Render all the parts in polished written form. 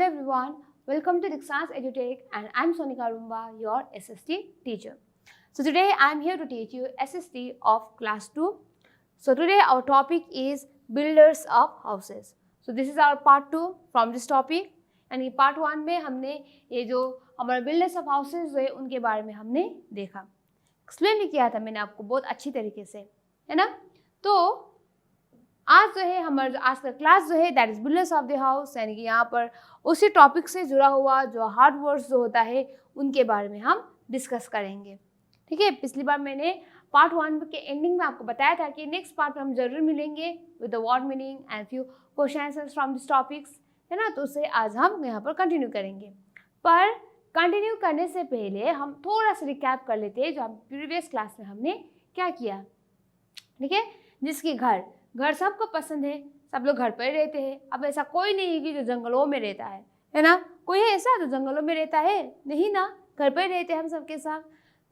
Hello everyone, welcome to Dixon's EduTech and I'm Sonika Rumba, your SST teacher. So today I'm here to teach you SST of class 2. So today our topic is builders of houses. So this is our part 2 from this topic. यानी part 1 में हमने ये जो हमारे builders of houses है उनके बारे में हमने देखा, एक्सप्लेन भी किया था मैंने आपको बहुत अच्छी तरीके से, है ना। तो आज जो है हमारा आज का क्लास जो है that is builders of the house, यानी कि यहाँ पर उसी टॉपिक से जुड़ा हुआ जो हार्ड वर्ड्स जो होता है उनके बारे में हम डिस्कस करेंगे। ठीक है, पिछली बार मैंने पार्ट 1 के एंडिंग में आपको बताया था कि नेक्स्ट पार्ट में हम जरूर मिलेंगे with the word meaning and few question answers from this topics, है ना। तो उसे आज हम यहाँ पर कंटिन्यू करेंगे, पर कंटिन्यू करने से पहले हम थोड़ा सा रिकैप कर लेते हैं जो हम प्रीवियस क्लास में हमने क्या किया। ठीक है, जिसकी घर सबको पसंद है, सब लोग घर पर ही रहते हैं। अब ऐसा कोई नहीं है कि जो जंगलों में रहता है ना। कोई है ऐसा जो जंगलों में रहता है? नहीं ना, घर पर ही रहते हैं हम सबके साथ।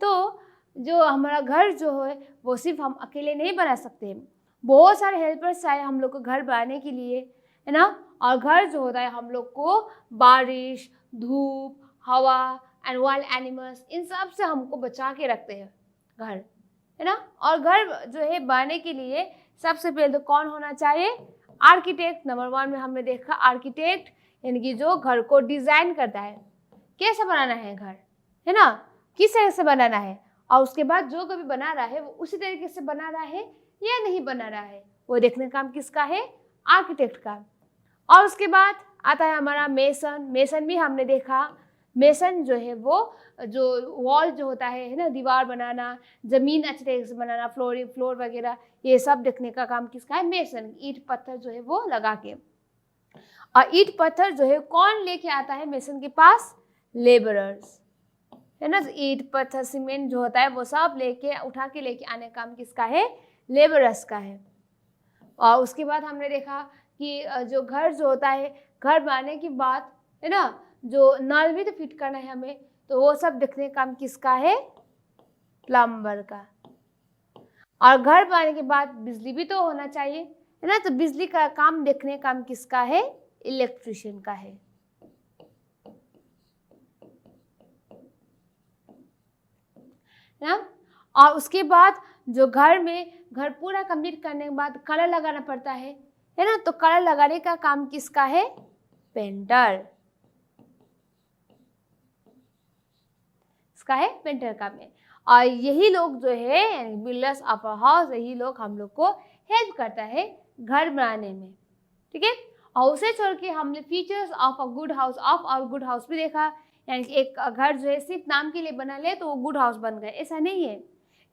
तो जो हमारा घर जो है वो सिर्फ हम अकेले नहीं बना सकते, बहुत सारे हेल्पर्स चाहिए हम लोग को घर बनाने के लिए, है ना। और घर जो होता है हम लोग को बारिश, धूप, हवा एंड वाइल्ड एनिमल्स इन सब से हमको बचा के रखते हैं घर, है ना। और घर जो है बनाने के लिए सबसे पहले तो कौन होना चाहिए? आर्किटेक्ट। नंबर 1 में हमने देखा आर्किटेक्ट, यानी कि जो घर को डिज़ाइन करता है, कैसे बनाना है घर, है ना, किस तरह से बनाना है, और उसके बाद जो कभी बना रहा है वो उसी तरीके से बना रहा है या नहीं बना रहा है, वो देखने का काम किसका है? आर्किटेक्ट का। और उसके बाद आता है हमारा मेसन भी हमने देखा। मेसन जो है वो जो वॉल जो होता है ना, दीवार बनाना, ज़मीन अच्छे तरीके से बनाना, फ्लोर वगैरह, ये सब देखने का काम किसका है? मेसन। ईंट पत्थर जो है वो लगा के, और ईंट पत्थर जो है कौन लेके आता है मेसन के पास? लेबरर्स, है ना। ईंट पत्थर सीमेंट जो होता है वो सब उठा के लेके आने का काम किसका है? लेबरर्स का है। और उसके बाद हमने देखा कि जो घर जो होता है, घर बनाने के बाद, है ना, जो नल भी तो फिट करना है हमें, तो वो सब देखने का काम किसका है? प्लम्बर का। और घर बनाने के बाद बिजली भी तो होना चाहिए, है ना, तो बिजली का काम देखने का काम किसका है? इलेक्ट्रिशियन का है ना। और उसके बाद जो घर पूरा कंप्लीट करने के बाद कलर लगाना पड़ता है ना, तो कलर लगाने का काम किसका है? पेंटर। इसका है पेंटर का में। और यही लोग जो है बिल्डर्स ऑफ अ हाउस, यही लोग हम लोग को हेल्प करता है घर बनाने में। ठीक है, और उसे छोड़ के हमने features of a good house भी देखा, यानी कि एक घर जो है सिर्फ नाम के लिए बना ले तो वो गुड हाउस बन गए, ऐसा नहीं है।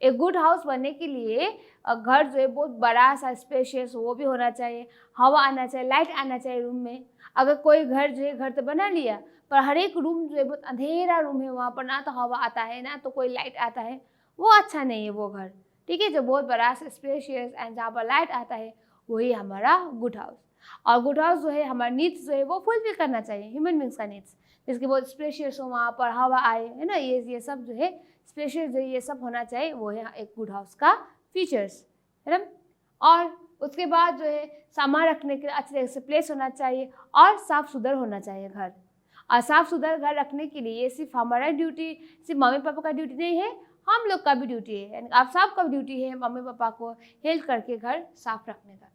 एक गुड हाउस बनने के लिए घर जो है बहुत बड़ा सा स्पेशियस वो भी होना चाहिए, हवा आना चाहिए, लाइट आना चाहिए रूम में। अगर कोई घर जो है घर तो बना लिया पर हर एक रूम जो है बहुत अंधेरा रूम है, वहाँ पर ना तो हवा आता है ना तो कोई लाइट आता है, वो अच्छा नहीं है वो घर। ठीक है, जो बहुत बड़ा सा स्पेशियस एंड जहाँ पर लाइट आता है वही हमारा गुड हाउस। और गुड हाउस जो है हमारा नीड्स जो है वो फुलफिल करना चाहिए, ह्यूमन बींग्स का नीड्स, जिसके बहुत स्पेशियस हो, वहाँ पर हवा आए, है ना, ये सब जो है स्पेशियस जो ये सब होना चाहिए, वो है एक गुड हाउस का फीचर्स, है ना। और उसके बाद जो है सामान रखने के लिए अच्छे तरह से प्लेस होना चाहिए और साफ़ सुथरा होना चाहिए घर। और साफ़ सुथरा घर रखने के लिए सिर्फ हमारा ड्यूटी, सिर्फ मम्मी पापा का ड्यूटी नहीं है, हम लोग का भी ड्यूटी है, यानी आप सबका भी ड्यूटी है मम्मी पापा को हेल्प करके घर साफ रखने का।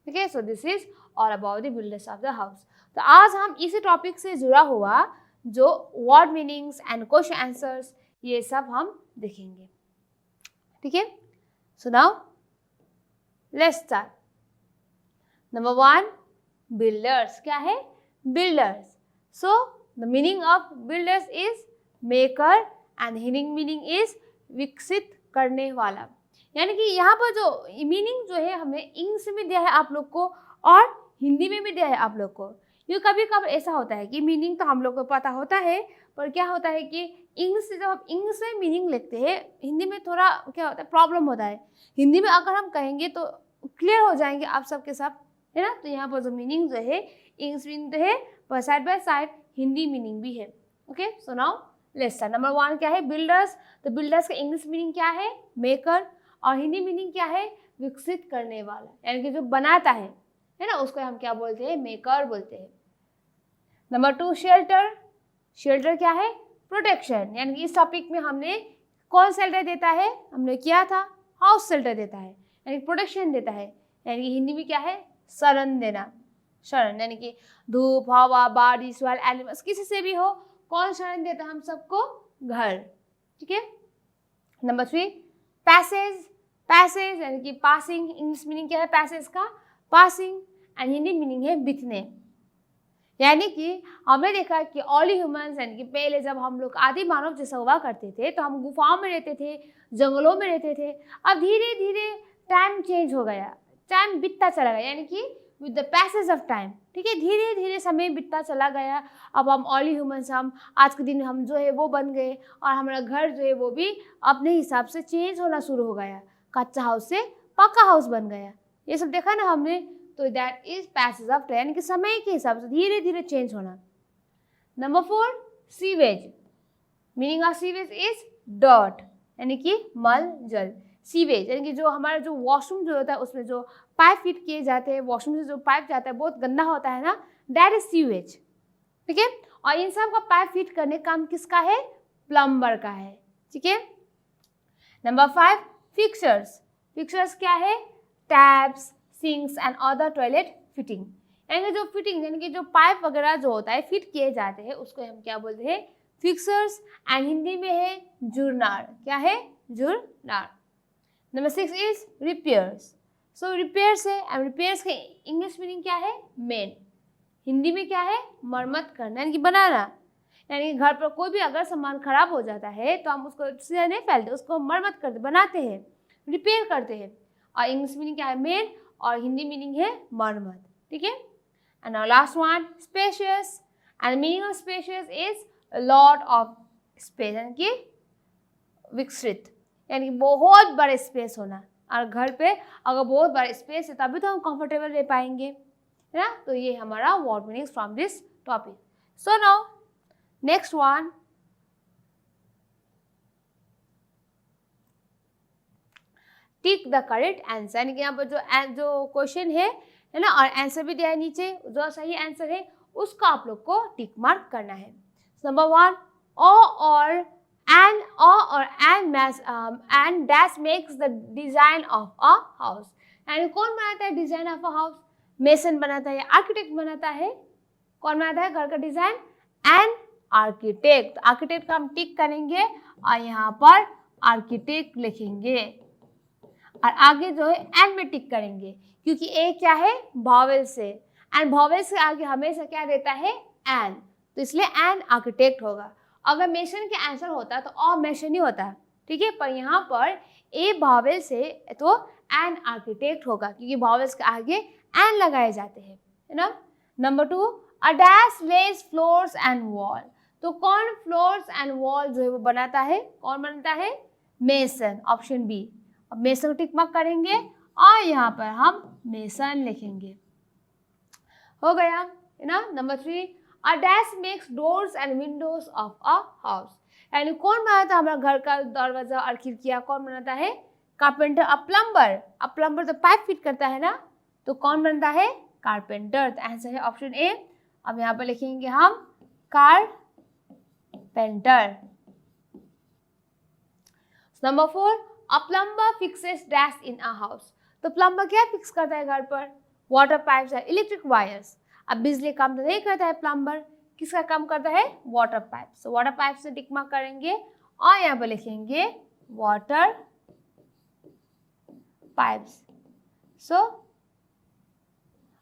ठीक है, so this is all about the builders of the house. तो आज हम इसी टॉपिक से जुड़ा हुआ जो word meanings and question answers ये सब हम देखेंगे। ठीक है, so now let's start. Number 1, builders. क्या है? Builders. So the meaning of builders is maker and Hindi meaning is विकसित करने वाला। यानी कि यहाँ पर जो मीनिंग जो है हमने इंग्लिश में दिया है आप लोग को और हिंदी में भी दिया है आप लोग को। ये कभी कभी ऐसा होता है कि मीनिंग तो हम लोग को पता होता है, पर क्या होता है कि इंग्लिश से जब हम इंग्लिश में मीनिंग लिखते हैं, हिंदी में थोड़ा क्या होता है, प्रॉब्लम होता है। हिंदी में अगर हम कहेंगे तो क्लियर हो जाएंगे आप सबके सब, है ना। तो यहाँ पर जो मीनिंग जो है इंग्लिश मीनिंग तो है, पर side by side Hindi meaning भी है। Okay, so now let's start. Number 1 क्या है? बिल्डर्स। तो बिल्डर्स का इंग्लिश मीनिंग क्या है? मेकर। और हिंदी मीनिंग क्या है? विकसित करने वाला, यानी कि जो बनाता है ना, उसको हम क्या बोलते हैं? मेकर बोलते हैं। नंबर 2 शेल्टर, शेल्टर क्या है, प्रोटेक्शन, यानी कि इस टॉपिक में हमने कौन शेल्टर देता है, हमने किया था हाउस शेल्टर देता है, यानी प्रोटेक्शन देता है, यानी कि हिंदी में क्या है, शरण देना, शरण, यानी कि धूप, हवा, बारिश, वाल, एनिमल्स, किसी से भी हो, कौन शरण देता है हम सबको, घर, ठीक है। नंबर 3 पैसेज, पैसेज यानी कि पासिंग, इंग्लिश मीनिंग क्या है पैसेज का, पासिंग, एंड हिंदी मीनिंग है बीतने, यानी कि हमने देखा कि ऑल ह्यूमंस, यानी कि पहले जब हम लोग आदि मानव जैसा हुआ करते थे तो हम गुफाओं में रहते थे, जंगलों में रहते थे, अब धीरे धीरे टाइम चेंज हो गया, टाइम बीतता चला गया, यानी कि with the passage of time, ठीक है, धीरे धीरे समय बीतता चला गया। अब हम ऑल ह्यूमंस, हम आज के दिन हम जो है वो बन गए, और हमारा घर जो है वो भी अपने हिसाब से चेंज होना शुरू हो गया, कच्चा हाउस से पक्का हाउस बन गया, ये सब देखा ना हमने। तो that is passage of time, यानी कि समय के हिसाब से धीरे धीरे चेंज होना। Number 4 sewage, meaning of sewage is dirt, यानी कि मल जल, सीवेज यानी कि जो हमारा जो वॉशरूम जो होता है उसमें जो पाइप फिट किए जाते हैं, वॉशरूम से जो पाइप जाता है बहुत गंदा होता है ना, दैट इज सीवेज, ठीक है। और इन सब का पाइप फिट करने का काम किसका है, प्लम्बर का है, ठीक है। नंबर 5 फिक्सर्स, फिक्सर्स क्या है, taps, sinks and other toilet fitting, यानी कि जो फिटिंग यानी कि जो पाइप वगैरह जो होता है फिट किए जाते हैं उसको हम क्या बोलते हैं, फिक्सर्स, एंड हिंदी में है जुर्नार, क्या है, जुर्नार। Number 6 is repairs, so repairs है, एंड रिपेयर्स के इंग्लिश मीनिंग क्या है, मेन, हिंदी में क्या है, मरम्मत करना, यानी कि बनाना, यानी कि घर पर कोई भी अगर सामान खराब हो जाता है तो हम उसको सीधे नहीं फैलते, उसको मरम्मत करते, बनाते हैं, रिपेयर करते हैं, और इंग्लिश मीनिंग क्या है, मेन, और हिंदी मीनिंग है मरम्मत, ठीक है। And last one spacious, and meaning of spacious is lot of space, यानी कि विकसित, यानी कि बहुत बड़ा स्पेस होना, और घर पे अगर बहुत बड़ा स्पेस है तभी तो हम कंफर्टेबल रह पाएंगे, है ना। तो ये हमारा word meanings from this topic. So now next one, tick the correct answer, यानी कि यहाँ पर जो क्वेश्चन है ना, और आंसर भी दिया है नीचे, जो सही आंसर है उसका आप लोग को टिक मार्क करना है। नंबर 1 और and dash makes the design of a house, यानी कौन बनाता है design of a house, mason बनाता है या आर्किटेक्ट बनाता है, कौन बनाता है घर का डिजाइन, एंड आर्किटेक्ट, आर्किटेक्ट का हम टिक करेंगे और यहाँ पर आर्किटेक्ट लिखेंगे, और आगे जो है एंड में टिक करेंगे, क्योंकि ए क्या है, वॉवेल से, एंड वॉवेल से आगे हमेशा क्या रहता है, एंड, तो इसलिए एंड आर्किटेक्ट होगा। अगर मेशन के आंसर होता तो और मेशन ही होता, ठीक है, पर यहाँ पर ए वॉवेल से तो एंड आर्किटेक्ट होगा, क्योंकि वॉवेल्स के आगे एंड लगाए जाते हैं, है ना। Number 2 a dash lays floors and wall, तो कौन फ्लोर्स एंड वॉल जो है वो बनाता है, कौन बनाता है, मेसन, ऑप्शन बी। अब मेसन टिक मार्क करेंगे और यहाँ पर हम मेसन लिखेंगे, हो गया, है ना। Number 3 a dash makes doors and Windows of a house, यानी कौन बनाता है हमारा घर का दरवाजा और खिड़कियाँ, कौन बनाता है, कारपेंटर। अ प्लम्बर तो पाइप फिट करता है ना, तो कौन बनता है, कारपेंटर। तो आंसर है ऑप्शन ए। अब यहाँ पर लिखेंगे हम carpenter. Number 4 a plumber fixes dash in a house, तो प्लम्बर क्या फिक्स करता है घर पर, वाटर पाइप्स है, इलेक्ट्रिक वायर्स। अब बिजली काम तो नहीं करता है प्लम्बर, किसका काम करता है, water pipe, so water pipe से टिक मार्क करेंगे और यहाँ पर लिखेंगे water pipes. So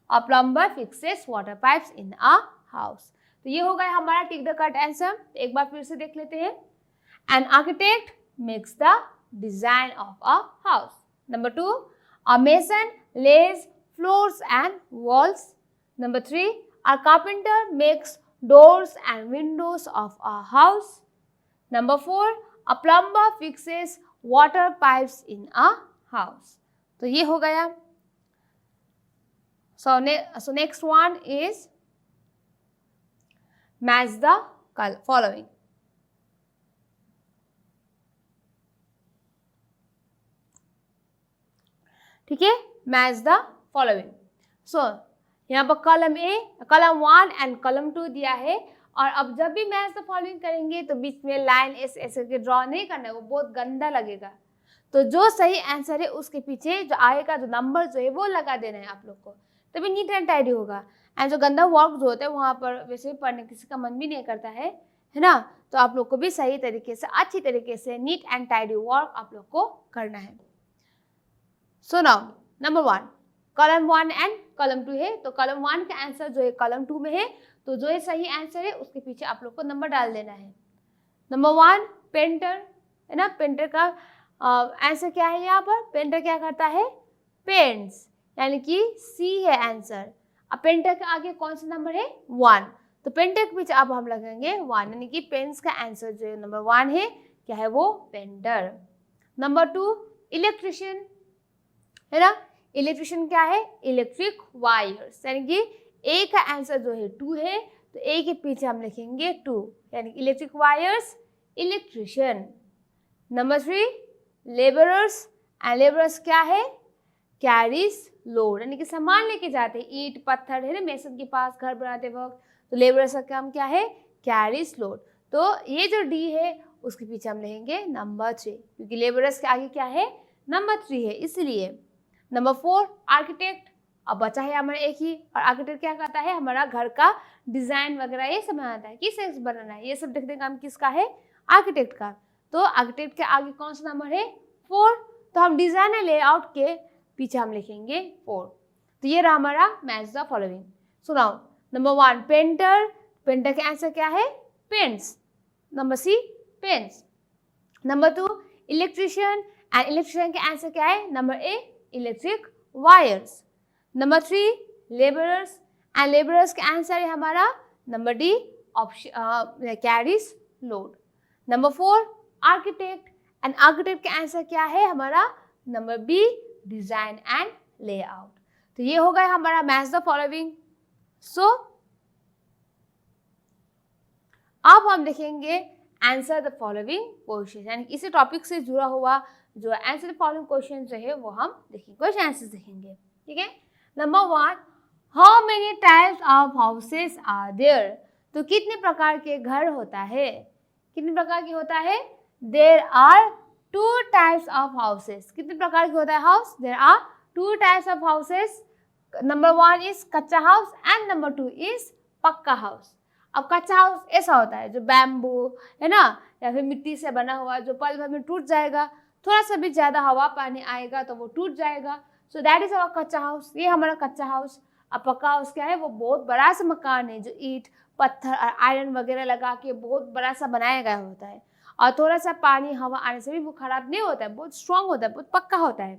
a plumber fixes water pipes in a house, तो ये हो गया हमारा टिक द करेक्ट आंसर। एक बार फिर से देख लेते हैं, an architect makes the design of a house. Number 2 a mason lays floors and walls. Number 3 a carpenter makes doors and windows of a house. Number 4 a plumber fixes water pipes in a house. तो ये हो गया। So next one is match the following. ठीक है, match the following. So यहाँ पर column A, column 1 and column 2 दिया है। और अब जब भी मैच द फॉलोइंग करेंगे तो बीच में लाइन ऐसे के ड्रॉ नहीं करना है, वो बहुत गंदा लगेगा। तो जो सही आंसर है उसके पीछे जो आएगा जो नंबर जो है वो लगा देना है आप लोग को, तभी नीट एंड टाइडी होगा। एंड जो गंदा वर्क जो होता है वहाँ पर वैसे भी पढ़ने किसी का मन भी नहीं करता है ना। तो आप लोग को भी सही तरीके से अच्छी तरीके से नीट एंड टाइडी वर्क आप लोग को करना है। So now number 1 column 1 and column 2 है, तो कॉलम 1 का आंसर जो है कॉलम 2 में है, तो जो है सही आंसर है उसके पीछे आप लोग को नंबर डाल देना है। नंबर 1 पेंटर है ना, पेंटर का आंसर क्या है यहाँ पर, पेंटर क्या करता है, पेंट्स, यानी कि सी है आंसर। अब पेंटर के आगे कौन सा नंबर है, 1, तो पेंटर के पीछे अब हम लगेंगे 1, यानी कि पेंस का आंसर जो है नंबर 1 है, क्या है वो, पेंटर। नंबर 2 इलेक्ट्रिशियन है ना, इलेक्ट्रिशियन क्या है, इलेक्ट्रिक वायर्स, यानी कि ए का आंसर जो है 2 है, तो ए के पीछे हम लिखेंगे 2, यानी कि electric wires, electrician. Number 3 labourers, and labourers क्या है, कैरीज लोड, यानी कि सामान लेके जाते हैं, ईंट पत्थर है ना मेसन के पास घर बनाते वक्त, तो लेबरर्स का काम क्या है, कैरीज लोड। तो ये जो डी है उसके पीछे हम लिखेंगे नंबर 3, क्योंकि लेबरर्स के आगे क्या है, नंबर 3 है इसलिए। नंबर 4 आर्किटेक्ट, अब बचा है हमारा एक ही, और आर्किटेक्ट क्या करता है, हमारा घर का डिजाइन वगैरह ये सब बनाता है, किस चीज बनाना है ये सब देखने का काम किसका है, आर्किटेक्ट का। तो आर्किटेक्ट के आगे कौन सा नंबर है, 4, तो हम डिजाइनर लेआउट के पीछे हम लिखेंगे 4। तो ये रहा हमारा मैच द फॉलोइंग। सुनाओ नंबर 1 पेंटर, पेंटर के आंसर क्या है, paints, number C paints. Number 2 electrician, and electrician के आंसर क्या है, number A electric wires. Number 3 labourers, and labourers का आंसर है हमारा number D option carries load. Number 4 architect, and architect का आंसर क्या है हमारा number B design and layout. तो ये हो गया हमारा मैच द फॉलोइंग। सो अब हम देखेंगे आंसर द फॉलोइंग क्वेश्चन, यानी इसी टॉपिक से जुड़ा हुआ जो आंसर द फॉलोइंग क्वेश्चन जो है वो हम देखेंगे, क्वेश्चन आंसर देखेंगे, ठीक है। Number 1 how many types of houses are there, तो कितने प्रकार के घर होता है, कितने प्रकार के होता है, there are 2 types of houses, कितने प्रकार के होता है house, there are 2 types of houses. Number 1 is kachcha house and number 2 is pakka house. अब कच्चा हाउस ऐसा होता है जो बैम्बू है ना या फिर मिट्टी से बना हुआ, जो पल भर में टूट जाएगा, थोड़ा सा भी ज़्यादा हवा पानी आएगा तो वो टूट जाएगा, सो दैट इज अवर कच्चा हाउस, ये हमारा कच्चा हाउस। अब पक्का हाउस क्या है, वो बहुत बड़ा सा मकान है जो ईंट पत्थर और आयरन वगैरह लगा के बहुत बड़ा सा बनाया गया होता है, और थोड़ा सा पानी हवा आने से भी वो खराब नहीं होता है, बहुत स्ट्रांग होता है, बहुत पक्का होता है,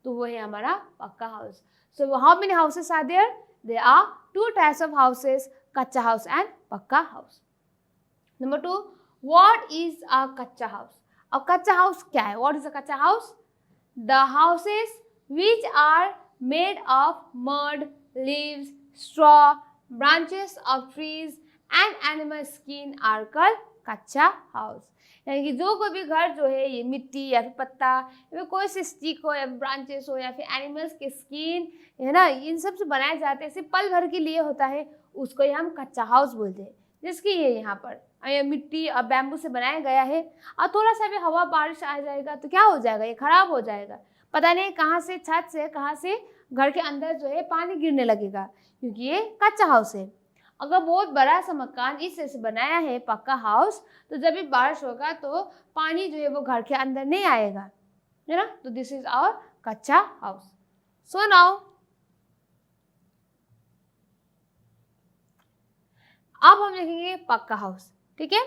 तो वो है हमारा पक्का house. So how many houses are there, there are 2 types of houses, kachcha house and pakka house. Number 2 what is a kachcha house, अब कच्चा हाउस क्या है, what is a kachcha house, the houses which are made of mud, leaves, straw, branches of trees and animal skin are called कच्चा house. यानी कि जो कोई भी घर जो है ये मिट्टी या फिर पत्ता या फिर कोई से स्टिक हो या ब्रांचेस हो या फिर एनिमल्स के स्किन है ना, इन सब से बनाए जाते हैं, सिर्फ पल भर के लिए होता है, उसको ही हम कच्चा हाउस बोलते हैं। जिसकी ये यहाँ पर ये मिट्टी और बैम्बू से बनाया गया है, और थोड़ा सा भी हवा बारिश आ जाएगा तो क्या हो जाएगा, ये खराब हो जाएगा, पता नहीं कहाँ से छत से कहाँ से घर के अंदर जो है पानी गिरने लगेगा, क्योंकि ये कच्चा हाउस है। अगर बहुत बड़ा सा मकान इस तरह से बनाया है पक्का हाउस, तो जब भी बारिश होगा तो पानी जो है वो घर के अंदर नहीं आएगा, है ना, तो दिस इज आवर कच्चा हाउस। सो नाउ अब हम लिखेंगे पक्का हाउस, ठीक है।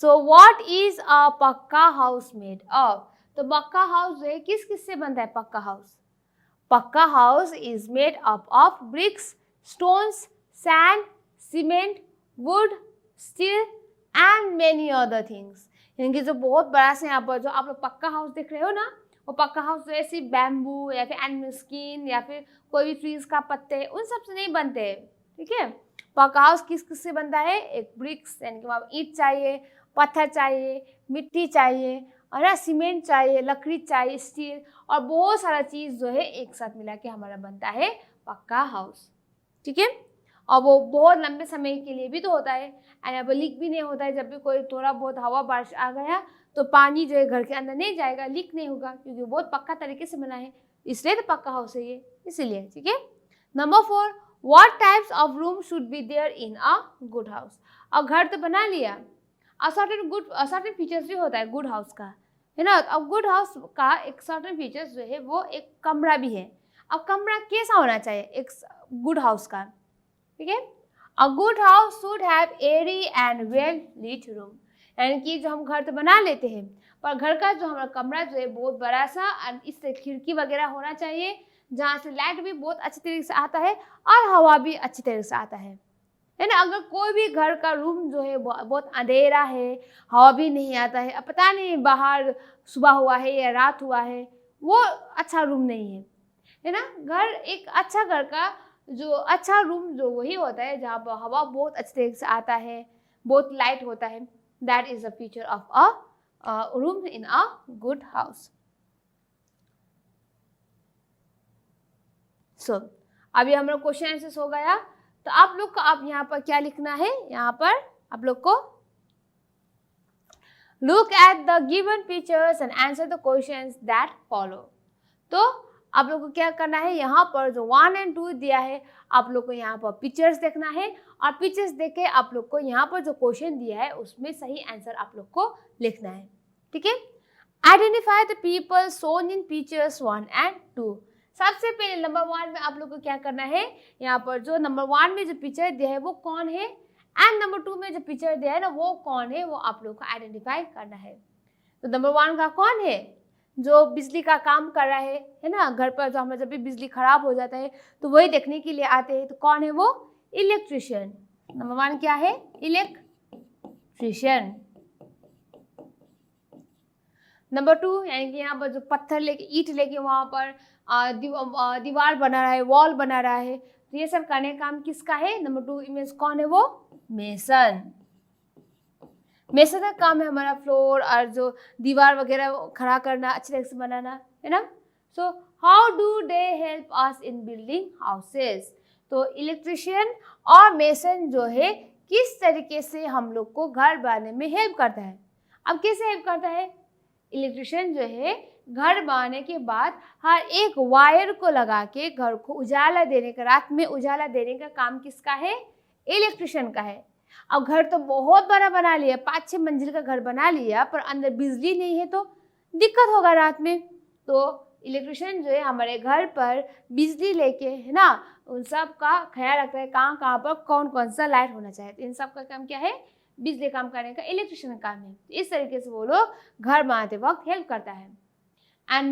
सो व्हाट इज अ पक्का हाउस मेड ऑफ, तो पक्का हाउस जो है किस किस से बनता है पक्का हाउस, पक्का house is made up of BRICS, stones, sand, cement, would, steel and many other things. यानी कि जो बहुत बड़ा से यहाँ पर जो आप लोग पक्का हाउस देख रहे हो ना, वो पक्का हाउस जो है सिर्फ बैम्बू या फिर एनिमल स्किन या फिर कोई भी ट्रीज का पत्ते उन सब से नहीं बनते, ठीक है। पक्का हाउस किस किस से बनता है, एक ब्रिक्स यानी कि वहाँ ईंट चाहिए, पत्थर चाहिए, मिट्टी चाहिए, और ना सीमेंट चाहिए, लकड़ी चाहिए, स्टील और बहुत सारा चीज़ जो है एक साथ मिला के हमारा बनता है पक्का हाउस। ठीक है, और वो बहुत लंबे समय के लिए भी तो होता है। एंड अब लीक भी नहीं होता है, जब भी कोई थोड़ा बहुत हवा बारिश आ गया तो पानी जो है घर के अंदर नहीं जाएगा, लीक नहीं होगा, क्योंकि बहुत पक्का तरीके से बना है, इसलिए तो पक्का हाउस है ये, इसीलिए। ठीक है। Number 4, what types of room should be there in a good house. अब घर तो बना लिया, सर्टेन फीचर्स भी होता है गुड हाउस का, है ना। अब गुड हाउस का एक सर्टेन फीचर्स जो है वो एक कमरा भी है। अब कमरा कैसा होना चाहिए एक गुड हाउस का, ठीक है। A good house should have airy and well lit rooms, यानी कि जो हम घर तो बना लेते हैं, पर घर का जो हमारा कमरा जो है बहुत बड़ा सा, और इससे खिड़की वगैरह होना चाहिए जहाँ से लाइट भी बहुत अच्छी तरीके से आता है और हवा भी अच्छी तरीके से आता है ना। अगर कोई भी घर का रूम जो है बहुत अंधेरा है, हवा भी नहीं आता है, अब पता नहीं बाहर सुबह हुआ है या रात हुआ है, वो अच्छा रूम नहीं है ना। घर एक अच्छा घर का जो अच्छा रूम जो वही होता है जहाँ पर हवा बहुत अच्छी तरीके से आता है, बहुत लाइट होता है। That is a feature of a room in a good house. So अभी हमारा क्वेश्चन आंसर हो गया, तो आप लोग को अब यहाँ पर क्या लिखना है, यहाँ पर आप लोग को look at the given pictures and answer the questions that follow. तो आप लोग को क्या करना है, यहाँ पर जो 1 और 2 दिया है, आप लोग को यहाँ पर पिक्चर्स देखना है, और पिक्चर्स देख के आप लोग को यहाँ पर जो क्वेश्चन दिया है उसमें सही आंसर आप लोग को लिखना है। ठीक है। Identify the people shown in pictures 1 और 2। सबसे पहले नंबर 1 में आप लोग को क्या करना है, यहाँ पर जो नंबर 1 में जो पिक्चर दिया है वो कौन है, एंड नंबर 2 में जो पिक्चर दिया है ना वो कौन है, वो आप लोग को आइडेंटिफाई करना है। तो नंबर 1 का कौन है, जो बिजली का काम कर रहा है ना। घर पर जो हमारा जब भी बिजली खराब हो जाता है तो वही देखने के लिए आते हैं, तो कौन है वो, इलेक्ट्रिशियन। नंबर 1 क्या है, इलेक्ट्रिशियन। नंबर 2 यानी कि यहाँ पर जो पत्थर लेके ईंट लेके वहाँ पर दीवार बना रहा है, वॉल बना रहा है, तो ये सब करने का काम किसका है, नंबर 2 इमेज कौन है, वो मेसन। मेसन का काम है हमारा फ्लोर और जो दीवार वगैरह खड़ा करना, अच्छी तरह से बनाना, है ना। So how do they help us in building houses. तो इलेक्ट्रिशियन और मेसन जो है किस तरीके से हम लोग को घर बनाने में हेल्प करता है। अब कैसे हेल्प करता है, इलेक्ट्रिशियन जो है घर बनाने के बाद हर एक वायर को लगा के घर को उजाला देने का, रात में उजाला देने का काम किसका है, इलेक्ट्रिशियन का है। अब घर तो बहुत बड़ा बना लिया, 5-6 मंजिल का घर बना लिया, पर अंदर बिजली नहीं है तो दिक्कत होगा रात में। तो इलेक्ट्रिशियन जो है हमारे घर पर बिजली लेके, है ना, उन सब का ख्याल रखता है, कहाँ कहाँ पर कौन कौन सा लाइट होना चाहिए। तो इन सब का काम क्या है, बिजली काम करने का इलेक्ट्रिशियन काम है। इस तरीके से वो लोग घर बनाते वक्त हेल्प करता है। एंड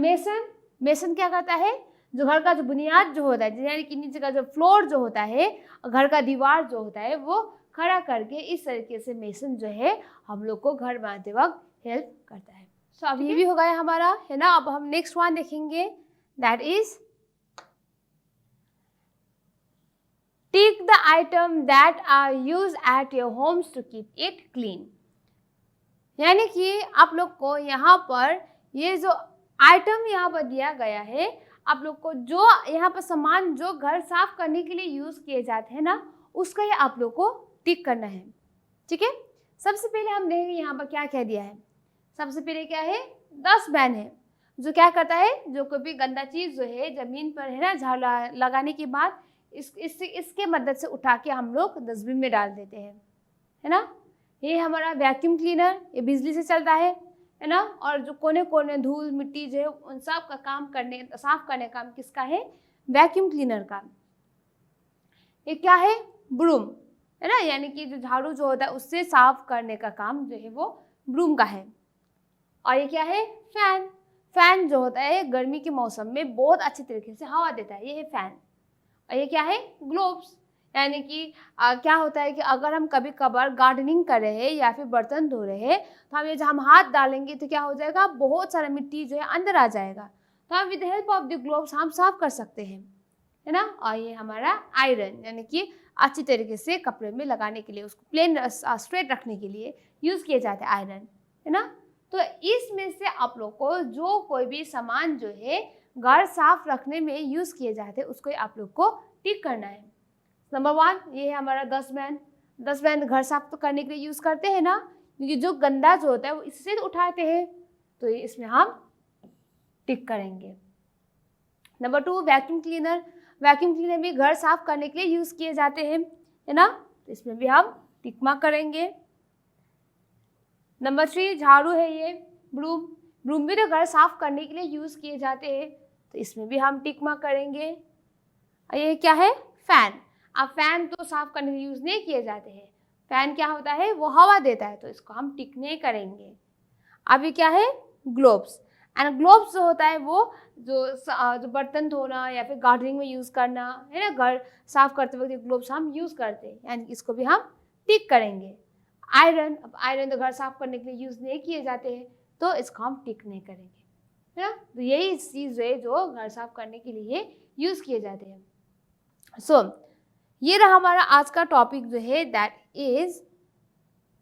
मेसन क्या करता है, जो घर का जो बुनियाद जो होता है, यानी कि नीचे का जो फ्लोर जो होता है, घर का दीवार जो होता है, वो खड़ा करके इस तरीके से मेसन जो है हम लोग को घर बनाते वक्त हेल्प करता है। सो अब ये भी हो गया हमारा, है ना। अब हम नेक्स्ट वन देखेंगे, that is tick the item that are use at your homes to keep it clean. यानी कि आप लोग को यहाँ पर ये जो आइटम यहाँ पर दिया गया है, आप लोग को जो यहाँ पर सामान जो घर साफ करने के लिए यूज किए जाते हैं ना, उसका ये आप लोग को टिक करना है। ठीक है। सबसे पहले हम देखेंगे यहाँ पर क्या क्या दिया है। सबसे पहले क्या है, डस्टबिन है, जो क्या करता है, जो कोई भी गंदा चीज़ जो है ज़मीन पर, है ना, झाड़ू लगाने के बाद इसके मदद से उठा के हम लोग डस्टबिन में डाल देते हैं, है ना। ये हमारा वैक्यूम क्लीनर, ये बिजली से चलता है ना। और जो कोने कोने धूल मिट्टी जो है उन सब का काम करने, साफ करने का काम किसका है, वैक्यूम क्लीनर का। ये क्या है, ब्रूम, है ना, यानी कि जो झाड़ू जो होता है उससे साफ करने का काम जो है वो ब्रूम का है। और ये क्या है, फैन। फैन जो होता है गर्मी के मौसम में बहुत अच्छे तरीके से हवा देता है, ये है फैन। और ये क्या है, ग्लोव्स, यानी कि क्या होता है कि अगर हम कभी कभार गार्डनिंग कर रहे हैं या फिर बर्तन धो रहे हैं, तो हम ये जब हम हाथ डालेंगे तो क्या हो जाएगा, बहुत सारा मिट्टी जो है अंदर आ जाएगा, तो हम with help of the gloves हम साफ कर सकते हैं, है ना। और ये हमारा आयरन, यानी कि अच्छी तरीके से कपड़े में लगाने के लिए, उसको प्लेन स्ट्रेट रखने के लिए यूज़ किए जाते हैं आयरन, है ना। तो इसमें से आप लोग को जो कोई भी सामान जो है घर साफ रखने में यूज़ किए जाते हैं उसको आप लोग को टिक करना है। नंबर 1 ये है हमारा डस्टबिन। डस्टबिन घर साफ तो करने के लिए यूज़ करते हैं ना, क्योंकि जो गंदा जो होता है वो इससे उठाते हैं, तो इसमें हम टिक करेंगे। Number 2 vacuum cleaner. Vacuum cleaner भी घर साफ करने के लिए यूज़ किए जाते हैं, है ना, तो इसमें भी हम टिक मार्क करेंगे। नंबर 3 झाड़ू है ये, ब्रूम। ब्रूम भी तो घर साफ करने के लिए यूज़ किए जाते हैं, तो इसमें भी हम टिक मार्क करेंगे। और ये क्या है? फैन। अब फैन तो साफ करने के लिए यूज़ नहीं किए जाते हैं, फैन क्या होता है, वो हवा देता है, तो इसको हम टिक नहीं करेंगे। अब ये क्या है? ग्लोव्स। एंड ग्लोव्स जो होता है वो जो बर्तन धोना या फिर गार्डनिंग में यूज़ करना है ना, घर साफ करते वक्त ग्लोव्स हम यूज़ करते हैं, यानी इसको भी हम टिक करेंगे। आयरन। अब आयरन तो घर साफ करने के लिए यूज़ नहीं किए जाते हैं, तो इसको हम टिक नहीं करेंगे, है ना। तो यही चीज़ है जो घर साफ करने के लिए यूज़ किए जाते हैं। सो ये रहा हमारा आज का टॉपिक जो है, दैट इज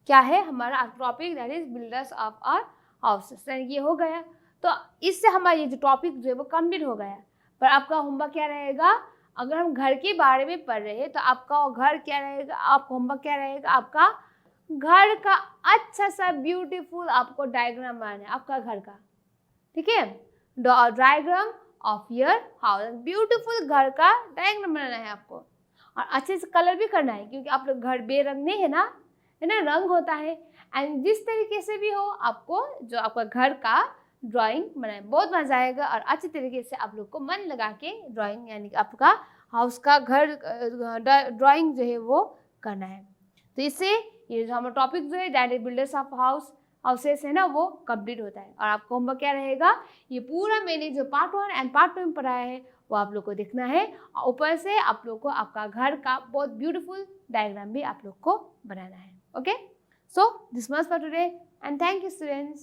क्या है हमारा topic, that is builders of our houses. ये हो गया, तो इससे हमारा ये जो टॉपिक जो है वो कंप्लीट हो गया। पर आपका होमवर्क क्या रहेगा, अगर हम घर के बारे में पढ़ रहे हैं तो आपका घर क्या रहेगा, आपका होमवर्क क्या रहेगा, आपका घर का अच्छा सा ब्यूटीफुल आपको डायग्राम बनाना है आपका घर का, ठीक है। Diagram of your house, beautiful घर का डायग्राम बनाना है आपको, और अच्छे से कलर भी करना है, क्योंकि आप लोग घर बेरंग नहीं है ना, रंग होता है। एंड जिस तरीके से भी हो आपको जो आपका घर का ड्राइंग बनाए, बहुत मजा आएगा, और अच्छे तरीके से आप लोग को मन लगा के ड्राइंग यानी कि आपका हाउस का घर ड्राइंग जो है वो करना है। तो इससे ये जो हमारा टॉपिक जो है that is builders of houses है ना, वो कंप्लीट होता है। और आपका होमवर्क क्या रहेगा, ये पूरा मैंने जो पार्ट 1 एंड पार्ट 2 में पढ़ाया है वो आप लोग को देखना है, और ऊपर से आप लोग को आपका घर का बहुत ब्यूटीफुल डायग्राम भी आप लोग को बनाना है। Okay, so this much for today and thank you students.